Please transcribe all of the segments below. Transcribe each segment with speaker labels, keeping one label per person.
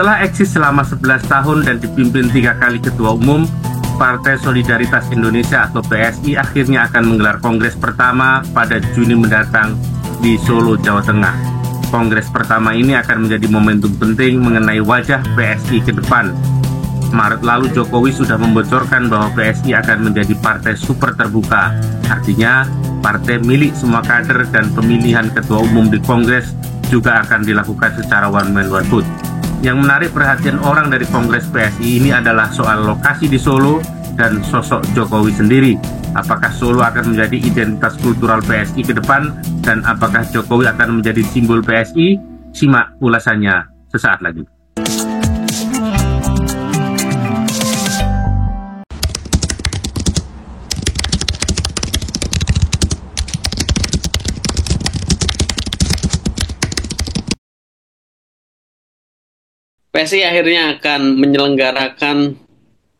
Speaker 1: Setelah eksis selama 11 tahun dan dipimpin 3 kali ketua umum, Partai Solidaritas Indonesia atau PSI akhirnya akan menggelar kongres pertama pada Juni mendatang di Solo, Jawa Tengah. Kongres pertama ini akan menjadi momentum penting mengenai wajah PSI ke depan. Maret lalu Jokowi sudah membocorkan bahwa PSI akan menjadi partai super terbuka. Artinya, partai milik semua kader dan pemilihan ketua umum di Kongres juga akan dilakukan secara one man one vote. Yang menarik perhatian orang dari Kongres PSI ini adalah soal lokasi di Solo dan sosok Jokowi sendiri. Apakah Solo akan menjadi identitas kultural PSI ke depan dan apakah Jokowi akan menjadi simbol PSI? Simak ulasannya sesaat lagi.
Speaker 2: PSI akhirnya akan menyelenggarakan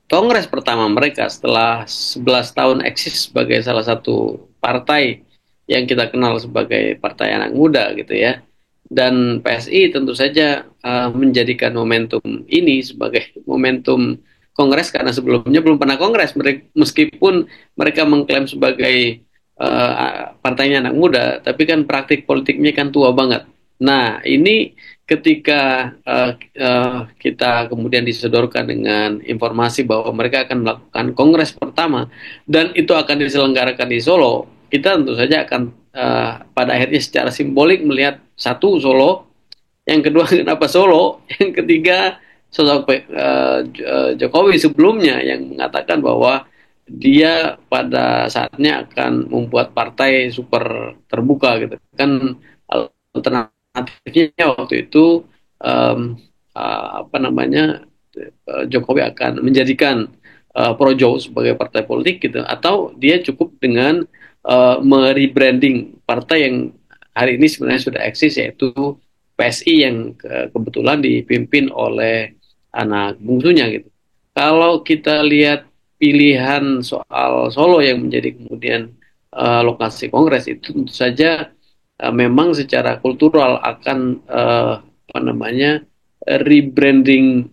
Speaker 2: kongres pertama mereka setelah 11 tahun eksis sebagai salah satu partai yang kita kenal sebagai partai anak muda gitu ya. Dan PSI tentu saja menjadikan momentum ini sebagai momentum kongres karena sebelumnya belum pernah kongres meskipun mereka mengklaim sebagai partainya anak muda, tapi kan praktik politiknya kan tua banget. Nah, ini ketika kita kemudian disodorkan dengan informasi bahwa mereka akan melakukan kongres pertama dan itu akan diselenggarakan di Solo, kita tentu saja akan pada akhirnya secara simbolik melihat satu Solo, yang kedua kenapa Solo, yang ketiga sosok Jokowi sebelumnya yang mengatakan bahwa dia pada saatnya akan membuat partai super terbuka gitu kan. Alternatifnya waktu itu Jokowi akan menjadikan Projo sebagai partai politik gitu, atau dia cukup dengan merebranding partai yang hari ini sebenarnya sudah eksis, yaitu PSI yang kebetulan dipimpin oleh anak bungsunya gitu. Kalau kita lihat pilihan soal Solo yang menjadi kemudian lokasi kongres, itu tentu saja memang secara kultural akan rebranding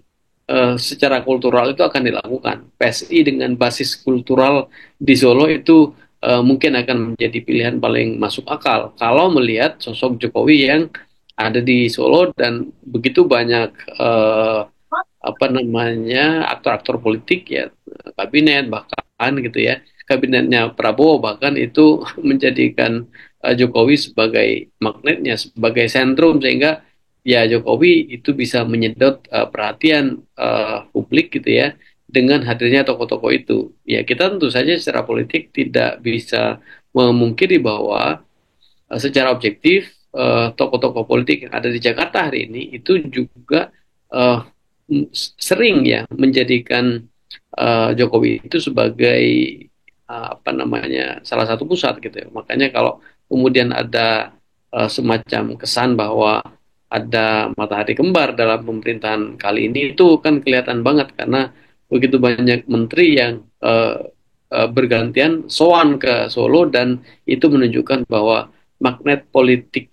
Speaker 2: secara kultural itu akan dilakukan. PSI dengan basis kultural di Solo itu mungkin akan menjadi pilihan paling masuk akal kalau melihat sosok Jokowi yang ada di Solo dan begitu banyak aktor-aktor politik ya, kabinet bahkan gitu ya, kabinetnya Prabowo bahkan itu menjadikan Jokowi sebagai magnetnya, sebagai sentrum, sehingga ya Jokowi itu bisa menyedot perhatian publik gitu ya dengan hadirnya tokoh-tokoh itu. Ya kita tentu saja secara politik tidak bisa memungkiri bahwa secara objektif tokoh-tokoh politik yang ada di Jakarta hari ini itu juga uh, sering ya menjadikan Jokowi itu sebagai salah satu pusat gitu ya. Makanya kalau kemudian ada semacam kesan bahwa ada matahari kembar dalam pemerintahan kali ini, itu kan kelihatan banget karena begitu banyak menteri yang bergantian soan ke Solo, dan itu menunjukkan bahwa magnet politik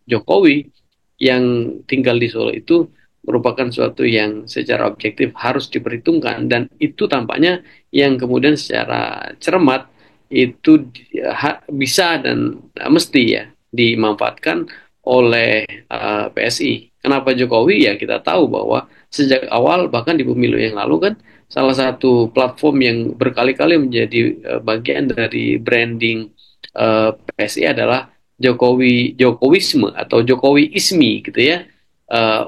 Speaker 2: Jokowi yang tinggal di Solo itu merupakan suatu yang secara objektif harus diperhitungkan, dan itu tampaknya yang kemudian secara cermat itu bisa dan mesti ya dimanfaatkan oleh PSI. Kenapa Jokowi? Ya kita tahu bahwa sejak awal bahkan di pemilu yang lalu kan salah satu platform yang berkali-kali menjadi bagian dari branding PSI adalah Jokowisme atau Jokowiismi gitu ya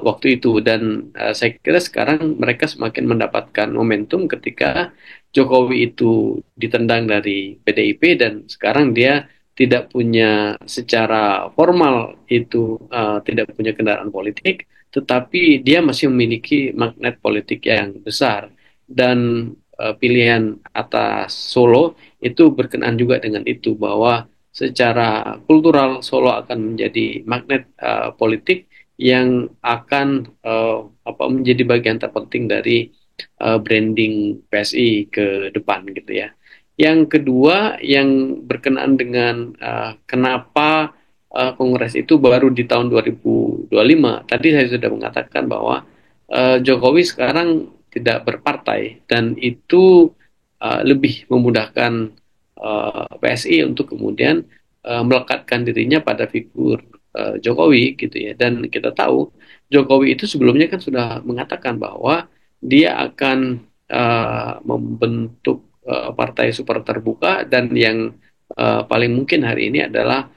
Speaker 2: waktu itu. Dan saya kira sekarang mereka semakin mendapatkan momentum ketika Jokowi itu ditendang dari PDIP dan sekarang dia tidak punya secara formal itu tidak punya kendaraan politik, tetapi dia masih memiliki magnet politik yang besar, dan pilihan atas Solo itu berkenaan juga dengan itu, bahwa secara kultural Solo akan menjadi magnet politik yang akan menjadi bagian terpenting dari branding PSI ke depan gitu ya. Yang kedua yang berkenaan dengan kenapa Kongres itu baru di tahun 2025. Tadi saya sudah mengatakan bahwa Jokowi sekarang tidak berpartai dan itu lebih memudahkan PSI untuk kemudian melekatkan dirinya pada figur Jokowi gitu ya. Dan kita tahu Jokowi itu sebelumnya kan sudah mengatakan bahwa dia akan membentuk partai super terbuka dan yang paling mungkin hari ini adalah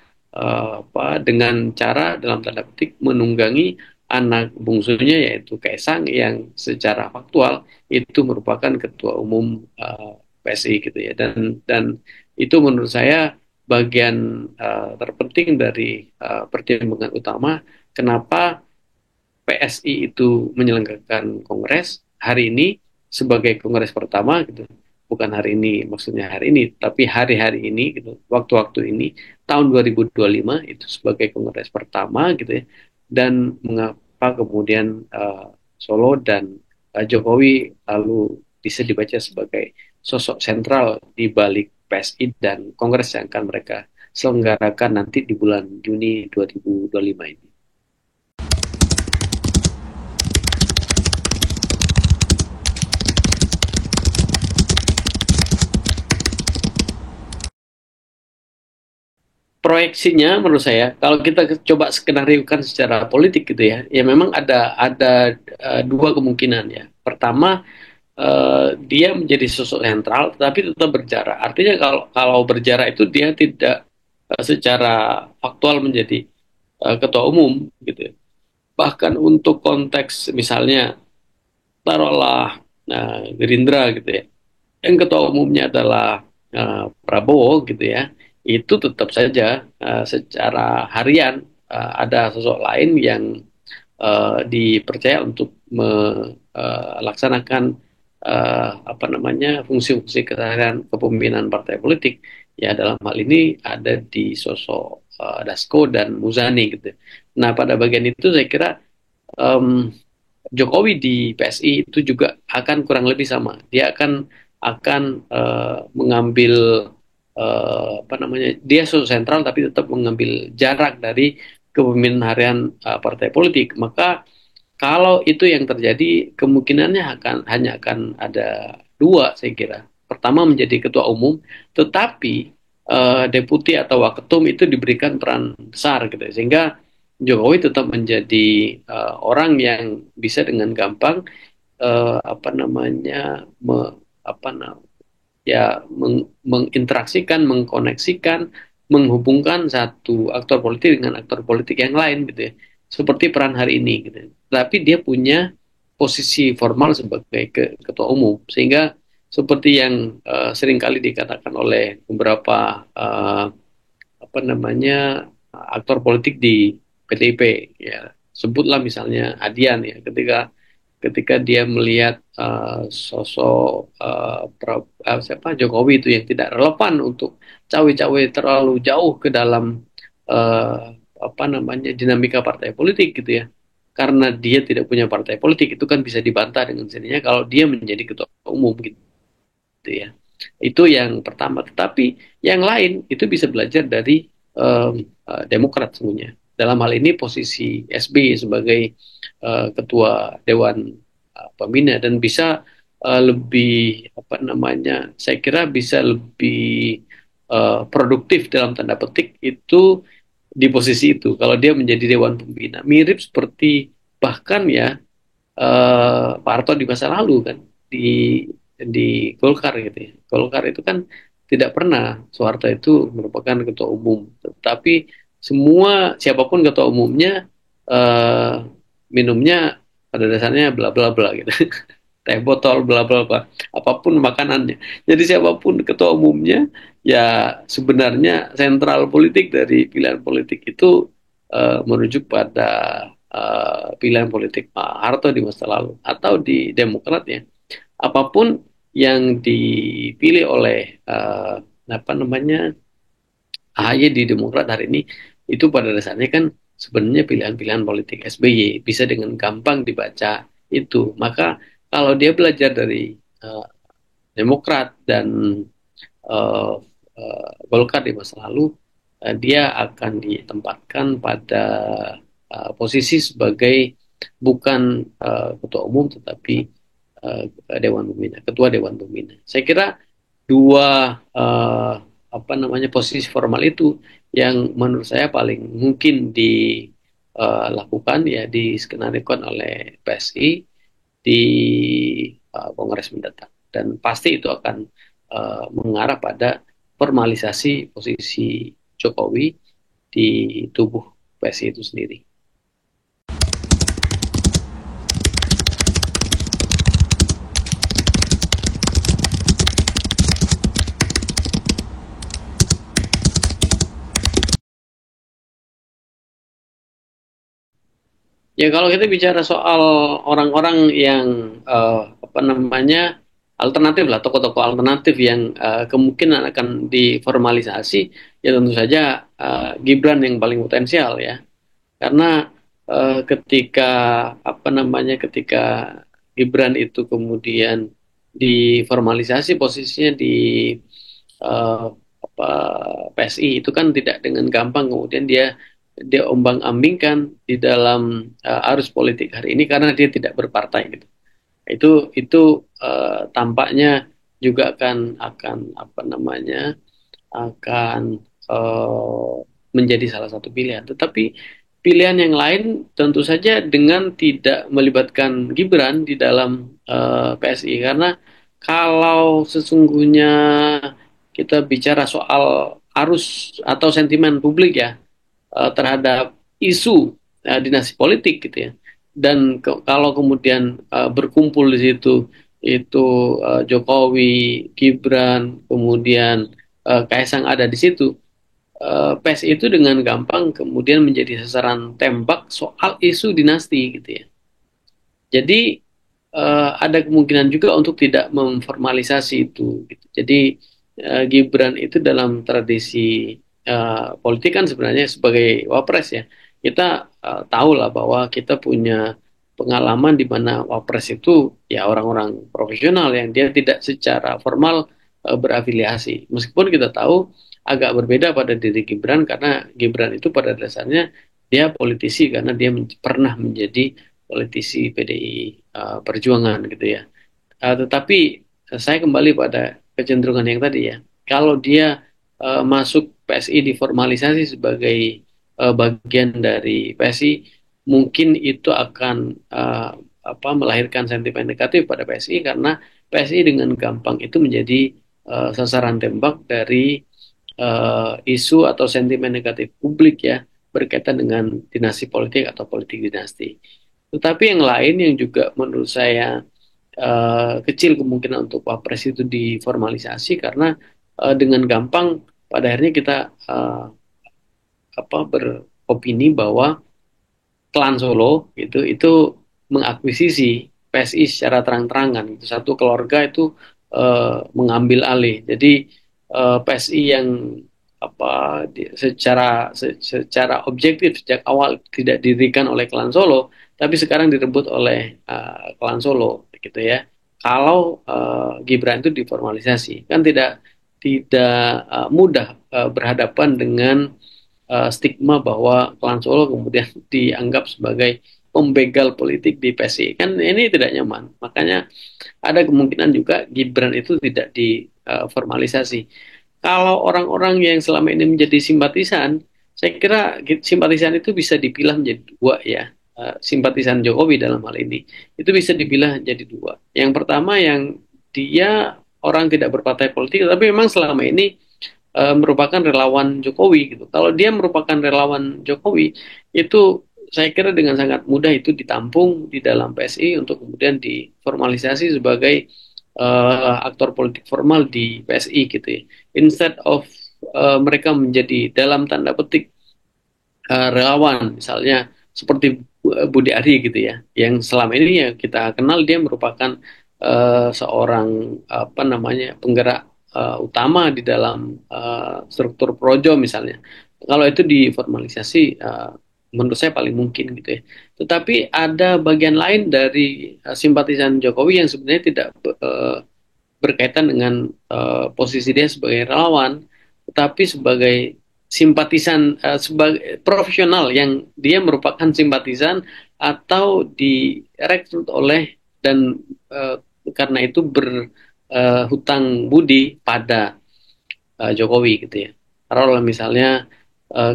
Speaker 2: dengan cara dalam tanda petik menunggangi anak bungsunya yaitu Kaisang yang secara faktual itu merupakan ketua umum PSI gitu ya, dan itu menurut saya bagian terpenting dari pertimbangan utama kenapa PSI itu menyelenggarakan kongres hari ini sebagai kongres pertama gitu. Bukan hari ini, maksudnya hari ini, tapi hari-hari ini gitu, waktu-waktu ini tahun 2025 itu sebagai kongres pertama gitu ya. Dan mengapa kemudian Solo dan Jokowi lalu bisa dibaca sebagai sosok sentral di balik PSI dan kongres yang akan mereka selenggarakan nanti di bulan Juni 2025 ini. Proyeksinya menurut saya kalau kita coba skenariokan secara politik gitu ya, ya memang ada dua kemungkinan ya. Pertama, dia menjadi sosok sentral tetapi tetap berjarak. Artinya kalau kalau berjarak itu dia tidak secara faktual menjadi ketua umum gitu ya. Bahkan untuk konteks misalnya taruhlah Gerindra gitu ya, yang ketua umumnya adalah Prabowo gitu ya, itu tetap saja secara harian ada sosok lain yang dipercaya untuk melaksanakan apa namanya fungsi-fungsi keseharian kepemimpinan partai politik. Ya dalam hal ini ada di sosok Dasko dan Muzani gitu. Nah pada bagian itu saya kira em, Jokowi di PSI itu juga akan kurang lebih sama. Dia akan mengambil apa namanya? Dia sosok sentral tapi tetap mengambil jarak dari kepemimpinan harian partai politik. Maka kalau itu yang terjadi, kemungkinannya hanya akan ada dua, saya kira. Pertama menjadi ketua umum, tetapi deputi atau waketum itu diberikan peran besar gitu, sehingga Jokowi tetap menjadi orang yang bisa dengan gampang apa namanya apa ya menginteraksikan, mengkoneksikan, menghubungkan satu aktor politik dengan aktor politik yang lain gitu ya. Seperti peran hari ini gitu. Tapi dia punya posisi formal sebagai ketua umum sehingga seperti yang seringkali dikatakan oleh beberapa apa namanya aktor politik di PDIP ya sebutlah misalnya Adian ya ketika ketika dia melihat sosok siapa Jokowi itu yang tidak relevan untuk cawe-cawe terlalu jauh ke dalam uh, apa namanya dinamika partai politik gitu ya. Karena dia tidak punya partai politik itu kan bisa dibantah dengan sendirinya kalau dia menjadi ketua umum gitu ya. Itu yang pertama. Tetapi yang lain itu bisa belajar dari Demokrat semuanya. Dalam hal ini posisi SBY sebagai ketua Dewan Pembina dan bisa lebih apa namanya? Saya kira bisa lebih produktif dalam tanda petik itu di posisi itu. Kalau dia menjadi Dewan Pembina, mirip seperti bahkan ya Pak Harto di masa lalu kan di Golkar gitu ya. Golkar itu kan tidak pernah Soeharto itu merupakan ketua umum, tetapi semua siapapun ketua umumnya eh, minumnya pada dasarnya bla bla bla gitu. Teh botol bla bla bla apapun makanannya. Jadi siapapun ketua umumnya ya sebenarnya sentral politik dari pilihan politik itu merujuk pada pilihan politik Pak Harto di masa lalu atau di Demokrat ya apapun yang dipilih oleh apa namanya AHY di Demokrat hari ini itu pada dasarnya kan sebenarnya pilihan-pilihan politik SBY bisa dengan gampang dibaca itu maka kalau dia belajar dari Demokrat dan uh, Golkar di masa lalu dia akan ditempatkan pada posisi sebagai bukan ketua umum tetapi Dewan Pembina, ketua Dewan Pembina. Saya kira dua apa namanya posisi formal itu yang menurut saya paling mungkin dilakukan ya diskenariokan oleh PSI di Kongres mendatang dan pasti itu akan mengarah pada formalisasi posisi Jokowi di tubuh PSI itu sendiri. Ya kalau kita bicara soal orang-orang yang apa namanya alternatif lah, tokoh-tokoh alternatif yang kemungkinan akan diformalisasi, ya tentu saja Gibran yang paling potensial ya, karena ketika apa namanya ketika Gibran itu kemudian diformalisasi posisinya di eh, apa, PSI itu kan tidak dengan gampang kemudian dia ombang-ambingkan di dalam arus politik hari ini karena dia tidak berpartai gitu. Itu tampaknya juga akan apa namanya akan eh, menjadi salah satu pilihan. Tetapi pilihan yang lain tentu saja dengan tidak melibatkan Gibran di dalam PSI karena kalau sesungguhnya kita bicara soal arus atau sentimen publik ya terhadap isu dinasti politik gitu ya. Dan kalau kemudian berkumpul di situ itu Jokowi, Gibran, kemudian Kaisang ada di situ, PES itu dengan gampang kemudian menjadi sasaran tembak soal isu dinasti gitu ya. Jadi ada kemungkinan juga untuk tidak memformalisasi itu. Gitu. Jadi Gibran itu dalam tradisi politik kan sebenarnya sebagai wapres ya. Kita tahu lah bahwa kita punya pengalaman di mana wapres itu ya orang-orang profesional yang dia tidak secara formal berafiliasi. Meskipun kita tahu agak berbeda pada diri Gibran karena Gibran itu pada dasarnya dia politisi karena dia pernah menjadi politisi PDI Perjuangan gitu ya. Tetapi saya kembali pada kecenderungan yang tadi ya. Kalau dia masuk PSI diformalisasi sebagai bagian dari PSI, mungkin itu akan apa melahirkan sentimen negatif pada PSI karena PSI dengan gampang itu menjadi sasaran tembak dari isu atau sentimen negatif publik ya berkaitan dengan dinasti politik atau politik dinasti. Tetapi yang lain yang juga menurut saya kecil kemungkinan untuk wapres itu diformalisasi karena dengan gampang pada akhirnya kita apa beropini bahwa klan Solo itu mengakuisisi PSI secara terang-terangan. Itu satu keluarga itu mengambil alih. Jadi PSI yang apa secara objektif sejak awal tidak didirikan oleh klan Solo, tapi sekarang direbut oleh klan Solo, gitu ya. Kalau Gibran itu diformalisasi, kan tidak mudah berhadapan dengan stigma bahwa klan Solo kemudian dianggap sebagai pembegal politik di PSI. Kan ini tidak nyaman. Makanya ada kemungkinan juga Gibran itu tidak diformalisasi. Kalau orang-orang yang selama ini menjadi simpatisan, saya kira simpatisan itu bisa dipilah menjadi dua ya. Simpatisan Jokowi dalam hal ini itu bisa dipilah jadi dua. Yang pertama yang dia orang tidak berpartai politik, tapi memang selama ini merupakan relawan Jokowi gitu. Kalau dia merupakan relawan Jokowi, itu saya kira dengan sangat mudah itu ditampung di dalam PSI untuk kemudian diformalisasi sebagai aktor politik formal di PSI gitu ya. Instead of mereka menjadi dalam tanda petik relawan, misalnya seperti Budi Ari gitu ya, yang selama ini ya kita kenal dia merupakan seorang apa namanya penggerak utama di dalam struktur projo misalnya. Kalau itu diformalisasi, menurut saya paling mungkin gitu ya. Tetapi ada bagian lain dari simpatisan Jokowi yang sebenarnya tidak berkaitan dengan posisi dia sebagai relawan, tetapi sebagai simpatisan sebagai profesional yang dia merupakan simpatisan atau direkrut oleh dan karena itu berhutang budi pada Jokowi gitu ya. Kalau misalnya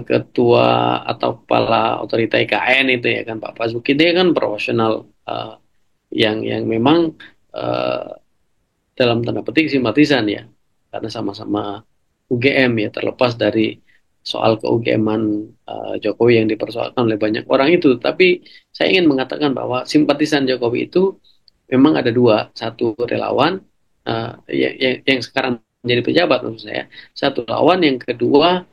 Speaker 2: ketua atau kepala otorita IKN itu ya kan Pak Basuki, dia kan profesional yang memang eh, dalam tanda petik simpatisan ya, karena sama-sama UGM ya, terlepas dari soal ke-UGM-an Jokowi yang dipersoalkan oleh banyak orang itu. Tapi saya ingin mengatakan bahwa simpatisan Jokowi itu memang ada dua, satu relawan yang sekarang menjadi pejabat maksud saya, satu lawan, yang kedua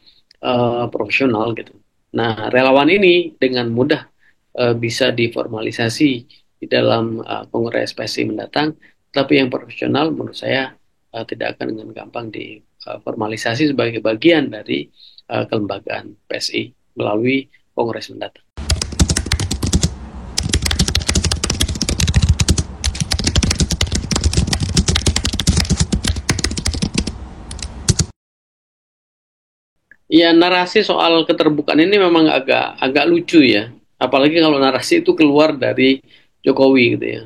Speaker 2: profesional gitu. Nah, relawan ini dengan mudah bisa diformalisasi di dalam Kongres PSI mendatang, tapi yang profesional menurut saya tidak akan dengan gampang diformalisasi sebagai bagian dari kelembagaan PSI melalui Kongres mendatang. Ya, narasi soal keterbukaan ini memang agak agak lucu ya. Apalagi kalau narasi itu keluar dari Jokowi gitu ya.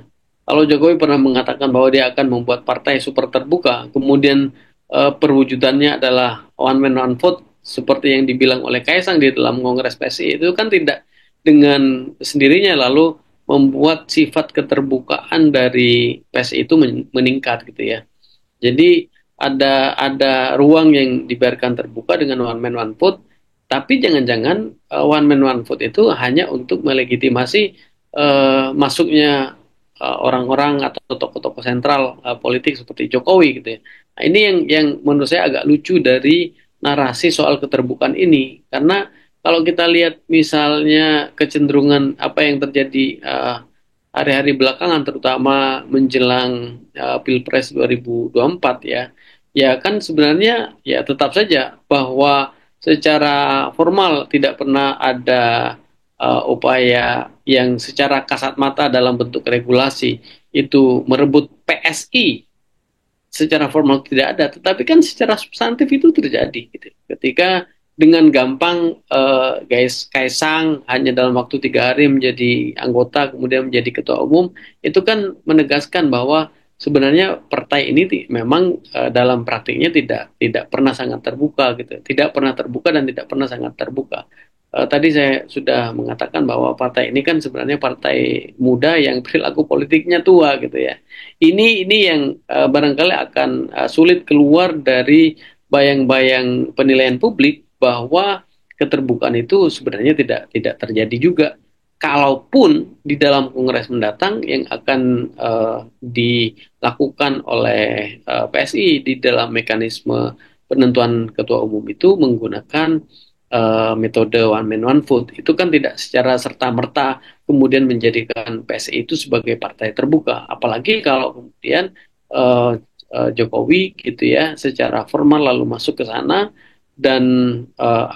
Speaker 2: Kalau Jokowi pernah mengatakan bahwa dia akan membuat partai super terbuka, kemudian perwujudannya adalah one man one vote seperti yang dibilang oleh Kaisang di dalam Kongres PSI, itu kan tidak dengan sendirinya lalu membuat sifat keterbukaan dari PSI itu meningkat gitu ya. Jadi ada ruang yang dibiarkan terbuka dengan one man one vote, tapi jangan-jangan one man one vote itu hanya untuk melegitimasi masuknya orang-orang atau tokoh-tokoh sentral politik seperti Jokowi gitu ya. Nah, ini yang menurut saya agak lucu dari narasi soal keterbukaan ini, karena kalau kita lihat misalnya kecenderungan apa yang terjadi hari-hari belakangan, terutama menjelang Pilpres 2024 ya, ya kan sebenarnya ya tetap saja bahwa secara formal tidak pernah ada upaya yang secara kasat mata dalam bentuk regulasi itu merebut PSI, secara formal tidak ada, tetapi kan secara substantif itu terjadi gitu. Ketika dengan gampang guys Kaisang hanya dalam waktu 3 hari menjadi anggota, kemudian menjadi ketua umum, itu kan menegaskan bahwa sebenarnya partai ini memang dalam praktiknya tidak pernah sangat terbuka gitu, tidak pernah terbuka dan tidak pernah sangat terbuka. Tadi saya sudah mengatakan bahwa partai ini kan sebenarnya partai muda yang perilaku politiknya tua gitu ya. Ini yang barangkali akan sulit keluar dari bayang-bayang penilaian publik bahwa keterbukaan itu sebenarnya tidak terjadi juga. Kalaupun di dalam Kongres mendatang yang akan dilakukan oleh PSI di dalam mekanisme penentuan ketua umum itu menggunakan metode one man one vote, itu kan tidak secara serta merta kemudian menjadikan PSI itu sebagai partai terbuka. Apalagi kalau kemudian uh, Jokowi gitu ya secara formal lalu masuk ke sana dan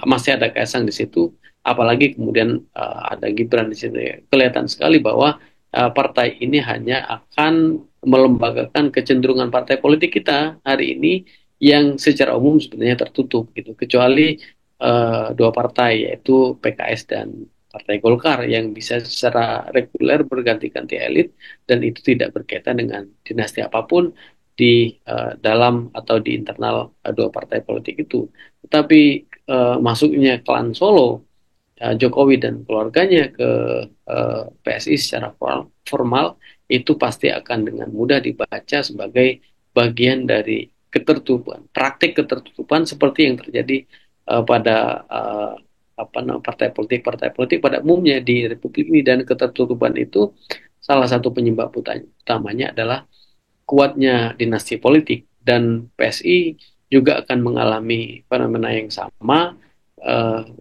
Speaker 2: masih ada Kaisang di situ, apalagi kemudian ada Gibran di situ ya. Kelihatan sekali bahwa partai ini hanya akan melembagakan kecenderungan partai politik kita hari ini yang secara umum sebenarnya tertutup gitu, kecuali dua partai yaitu PKS dan Partai Golkar yang bisa secara reguler berganti-ganti elit dan itu tidak berkaitan dengan dinasti apapun di dalam atau di internal dua partai politik itu. Tetapi masuknya klan Solo, Jokowi dan keluarganya ke PSI secara formal itu pasti akan dengan mudah dibaca sebagai bagian dari ketertutupan, praktik ketertutupan seperti yang terjadi pada apa namanya partai politik pada umumnya di Republik ini, dan ketertutupan itu salah satu penyebab utamanya adalah kuatnya dinasti politik, dan PSI juga akan mengalami fenomena yang sama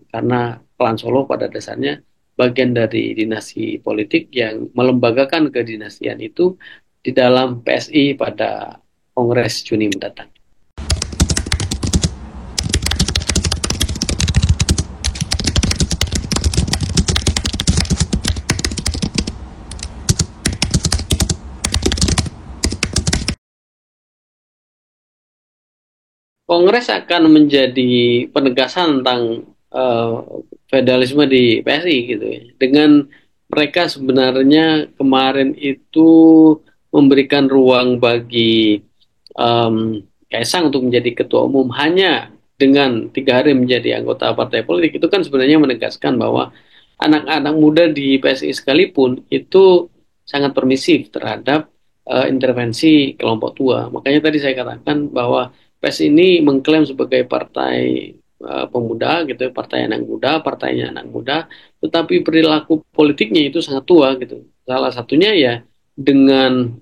Speaker 2: karena klan Solo pada dasarnya bagian dari dinasti politik yang melembagakan kedinastian itu di dalam PSI pada Kongres Juni mendatang. Kongres akan menjadi penegasan tentang feodalisme di PSI gitu ya. Dengan mereka sebenarnya kemarin itu memberikan ruang bagi Kaisang untuk menjadi ketua umum hanya dengan 3 hari menjadi anggota partai politik, itu kan sebenarnya menegaskan bahwa anak-anak muda di PSI sekalipun itu sangat permisif terhadap intervensi kelompok tua. Makanya tadi saya katakan bahwa PSI ini mengklaim sebagai partai pemuda gitu, partai anak muda, partainya anak muda, tetapi perilaku politiknya itu sangat tua gitu. Salah satunya ya dengan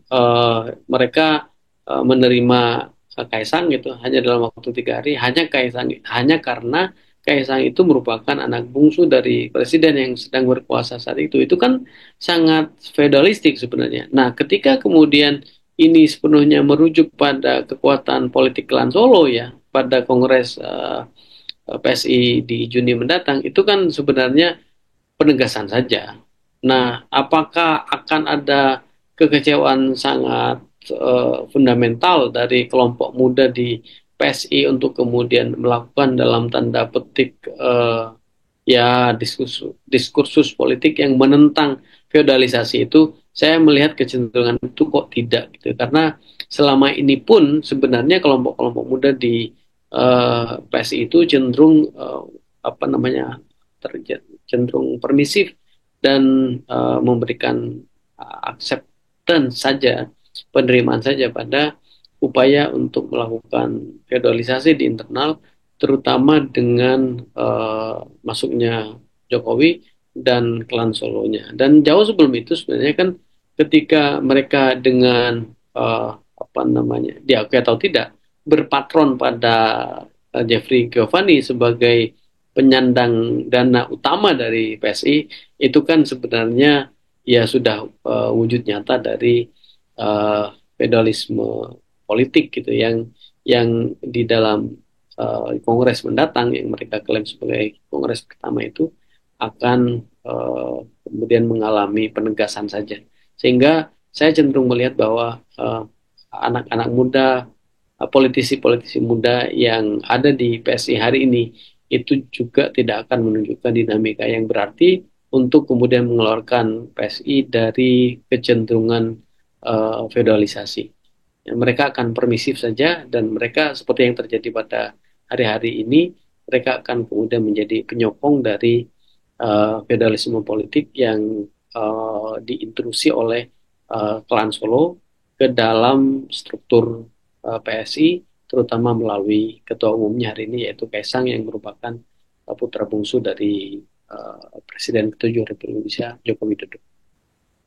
Speaker 2: mereka menerima Kaisang gitu hanya dalam waktu 3 hari, hanya karena Kaisang itu merupakan anak bungsu dari presiden yang sedang berkuasa saat itu kan sangat feodalistik sebenarnya. Nah, ketika kemudian ini sepenuhnya merujuk pada kekuatan politik klan Solo ya, pada Kongres PSI di Juni mendatang, itu kan sebenarnya penegasan saja. Nah, apakah akan ada kekecewaan sangat fundamental dari kelompok muda di PSI untuk kemudian melakukan dalam tanda petik ya diskursus politik yang menentang feodalisasi itu? Saya melihat kecenderungan itu kok tidak gitu, karena selama ini pun sebenarnya kelompok-kelompok muda di PSI itu cenderung apa namanya cenderung permisif dan memberikan acceptance saja, penerimaan saja pada upaya untuk melakukan feodalisasi di internal, terutama dengan masuknya Jokowi dan klan Solonya. Dan jauh sebelum itu sebenarnya kan ketika mereka dengan apa namanya, diakui atau tidak, berpatron pada Jeffrey Giovanni sebagai penyandang dana utama dari PSI, itu kan sebenarnya ya sudah wujud nyata dari feodalisme politik gitu yang di dalam kongres mendatang yang mereka klaim sebagai kongres pertama itu akan kemudian mengalami penegasan saja, sehingga saya cenderung melihat bahwa anak-anak muda, politisi-politisi muda yang ada di PSI hari ini itu juga tidak akan menunjukkan dinamika yang berarti untuk kemudian mengeluarkan PSI dari kecenderungan feodalisasi. Ya, mereka akan permisif saja, dan mereka seperti yang terjadi pada hari-hari ini, mereka akan kemudian menjadi penyokong dari feodalisme politik yang diintrusi oleh klan Solo ke dalam struktur PSI, terutama melalui ketua umumnya hari ini yaitu Kaisang yang merupakan putra bungsu dari Presiden ke-7 Republik Indonesia Joko Widodo.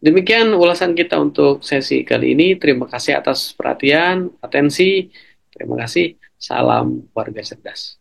Speaker 2: Demikian ulasan kita untuk sesi kali ini. Terima kasih atas perhatian, atensi. Terima kasih. Salam warga cerdas.